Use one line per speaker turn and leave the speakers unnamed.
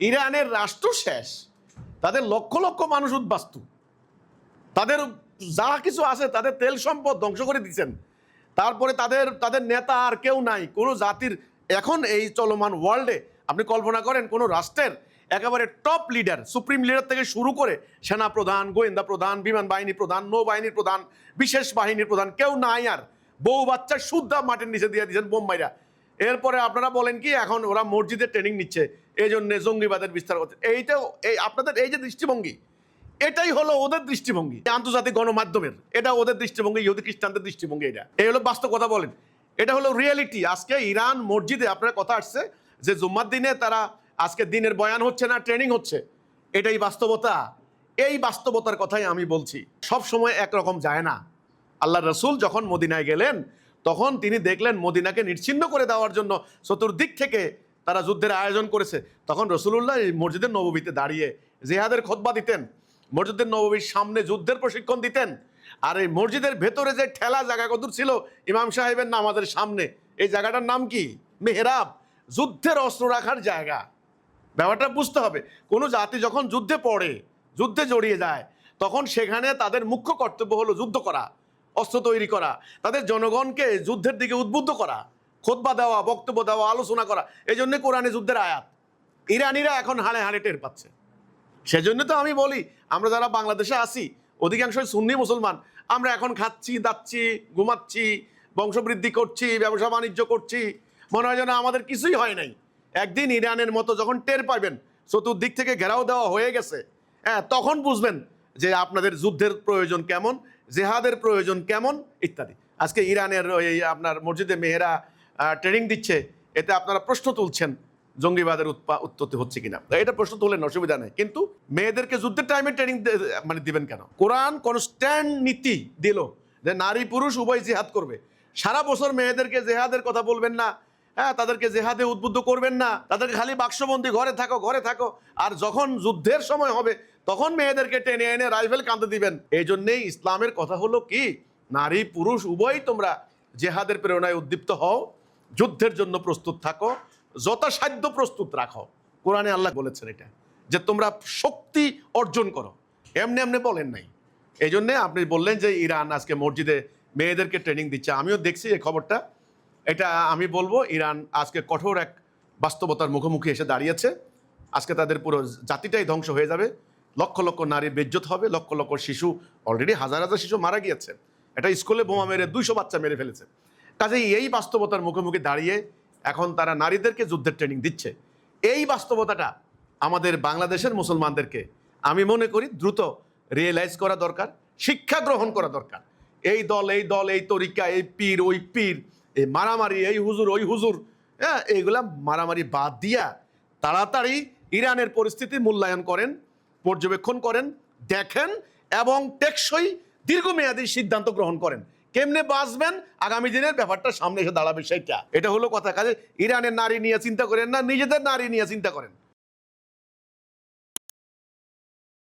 ইরানের রাষ্ট্র শেষ, তাদের লক্ষ লক্ষ মানুষ উদ্বাস্তু, তাদের যা কিছু আছে তাদের তেল সম্পদ ধ্বংস করে দিচ্ছেন। তারপরে তাদের নেতা আর কেউ নাই কোনো জাতির। এখন এই চলমান ওয়ার্ল্ডে আপনি কল্পনা করেন কোনো রাষ্ট্রের একেবারে টপ লিডার, সুপ্রিম লিডার থেকে শুরু করে সেনা প্রধান, গোয়েন্দা প্রধান, বিমান বাহিনী প্রধান, নৌবাহিনীর প্রধান, বিশেষ বাহিনীর প্রধান কেউ নাই, আর বউ বাচ্চা শুদ্ধা মাটির নিচে দিয়ে দিয়েছেন বোম্বাইরা। এরপরে আপনারা বলেন কি এখন ওরা মসজিদে ট্রেনিং নিচ্ছে, এই জন্য জঙ্গিবাদের বিস্তার করছে। এইটাও এই আপনাদের এই যে দৃষ্টিভঙ্গি, এটাই হলো ওদের দৃষ্টিভঙ্গি আন্তর্জাতিক গণমাধ্যমের, এটা ওদের দৃষ্টিভঙ্গি, ইহুদি খ্রিস্টানদের দৃষ্টিভঙ্গি। এটা এই হলো বাস্তব কথা বলেন, এটা হলো রিয়েলিটি। আজকে ইরান মসজিদে আপনার কথা আসছে যে জুম্মার দিনে তারা আজকে দিনের বয়ান হচ্ছে না, ট্রেনিং হচ্ছে, এটাই বাস্তবতা। এই বাস্তবতার কথাই আমি বলছি। সব সময় একরকম যায় না। আল্লাহ রসুল যখন মদিনায় গেলেন তখন তিনি দেখলেন মদিনাকে নিশ্চিহ্ন করে দেওয়ার জন্য চতুর্দিক থেকে তারা যুদ্ধের আয়োজন করেছে। তখন রসুলুল্লাহ মসজিদের নববীতে দাঁড়িয়ে জিহাদের খুতবা দিতেন, মসজিদের নববীর সামনে যুদ্ধের প্রশিক্ষণ দিতেন। আর এই মসজিদের ভেতরে যে ঠেলা জায়গা কদূর ছিল ইমাম সাহেবের নামাজের সামনে, এই জায়গাটার নাম কি? মেহরাব, যুদ্ধের অস্ত্র রাখার জায়গা। ব্যাপারটা বুঝতে হবে, কোনো জাতি যখন যুদ্ধে পড়ে, যুদ্ধে জড়িয়ে যায়, তখন সেখানে তাদের মুখ্য কর্তব্য হলো যুদ্ধ করা, অস্ত্র তৈরি করা, তাদের জনগণকে যুদ্ধের দিকে উদ্বুদ্ধ করা, খুতবা দেওয়া, বক্তব্য দেওয়া, আলোচনা করা। এই জন্য কোরআনে যুদ্ধের আয়াত। ইরানিরা এখন হাড়ে হাড়ে টের পাচ্ছে। সেজন্য তো আমি বলি, আমরা যারা বাংলাদেশে আছি অধিকাংশই সুন্নি মুসলমান, আমরা এখন খাচ্ছি, দাচ্ছি, ঘুমাচ্ছি, বংশবৃদ্ধি করছি, ব্যবসা বাণিজ্য করছি, মনে হয় যেন আমাদের কিছুই হয় নাই। একদিন ইরানের মতো যখন টের পাবেন চতুর্দিক থেকে ঘেরাও দেওয়া হয়ে গেছে, হ্যাঁ, তখন বুঝবেন যে আপনাদের যুদ্ধের প্রয়োজন কেমন, জেহাদের প্রয়োজন কেমন ইত্যাদি। আজকে ইরানের ওই আপনার মসজিদে মেয়েরা ট্রেনিং দিচ্ছে, এতে আপনারা প্রশ্ন তুলছেন জঙ্গিবাদের উৎপত্তি হচ্ছে কিনা। এটা প্রশ্ন তুলেন, অসুবিধা নেই, কিন্তু মেয়েদেরকে যুদ্ধের টাইমে ট্রেনিং মানে দিবেন কেন? কোরআন কনস্ট্যান্ট নীতি দিল যে নারী পুরুষ উভয় জিহাদ করবে। সারা বছর মেয়েদেরকে জেহাদের কথা বলবেন না, হ্যাঁ, তাদেরকে জেহাদে উদ্বুদ্ধ করবেন না, তাদেরকে খালি বাক্সবন্দি ঘরে থাকো ঘরে থাকো। আর যখন যুদ্ধের সময় হবে তখন মেয়েদেরকে টেনে এনে রাইফেল কাঁধে দিবেন। এই জন্যেই ইসলামের কথা হলো কি, নারী পুরুষ উভয়ই তোমরা জেহাদের প্রেরণায় উদ্দীপ্ত হও, যুদ্ধের জন্য প্রস্তুত থাকো, যথাসাধ্য প্রস্তুত রাখো। কোরআনে আল্লাহ বলেছেন এটা, যে তোমরা শক্তি অর্জন করো, এমনি এমনি বলেন নাই। এই জন্যে আপনি বললেন যে ইরান আজকে মসজিদে মেয়েদেরকে ট্রেনিং দিচ্ছে, আমিও দেখছি এই খবরটা। এটা আমি বলবো ইরান আজকে কঠোর এক বাস্তবতার মুখোমুখি এসে দাঁড়িয়েছে। আজকে তাদের পুরো জাতিটাই ধ্বংস হয়ে যাবে, লক্ষ লক্ষ নারীর বেজ্জত হবে, লক্ষ লক্ষ শিশু, অলরেডি হাজার হাজার শিশু মারা গিয়েছে। এটা স্কুলে বোমা মেরে 200 বাচ্চা মেরে ফেলেছে। কাজেই এই বাস্তবতার মুখোমুখি দাঁড়িয়ে এখন তারা নারীদেরকে যুদ্ধের ট্রেনিং দিচ্ছে। এই বাস্তবতাটা আমাদের বাংলাদেশের মুসলমানদেরকে আমি মনে করি দ্রুত রিয়েলাইজ করা দরকার, শিক্ষা গ্রহণ করা দরকার। এই দল এই দল, এই তরিকা, এই পীর ওই পীর, এই মারামারি, এই হুজুর ওই হুজুর, হ্যাঁ, এইগুলা মারামারি বাদ দিয়া তাড়াতাড়ি ইরানের পরিস্থিতি মূল্যায়ন করেন, পর্যবেক্ষণ করেন, দেখেন এবং টেকসই দীর্ঘমেয়াদী সিদ্ধান্ত গ্রহণ করেন। কেমনে বাঁচবেন, আগামী দিনের ব্যাপারটা সামনে এসে দাঁড়াবে সেইটা। এটা হলো কথা। কাজে ইরানের নারী নিয়ে চিন্তা করেন না, নিজেদের নারী নিয়ে চিন্তা করেন।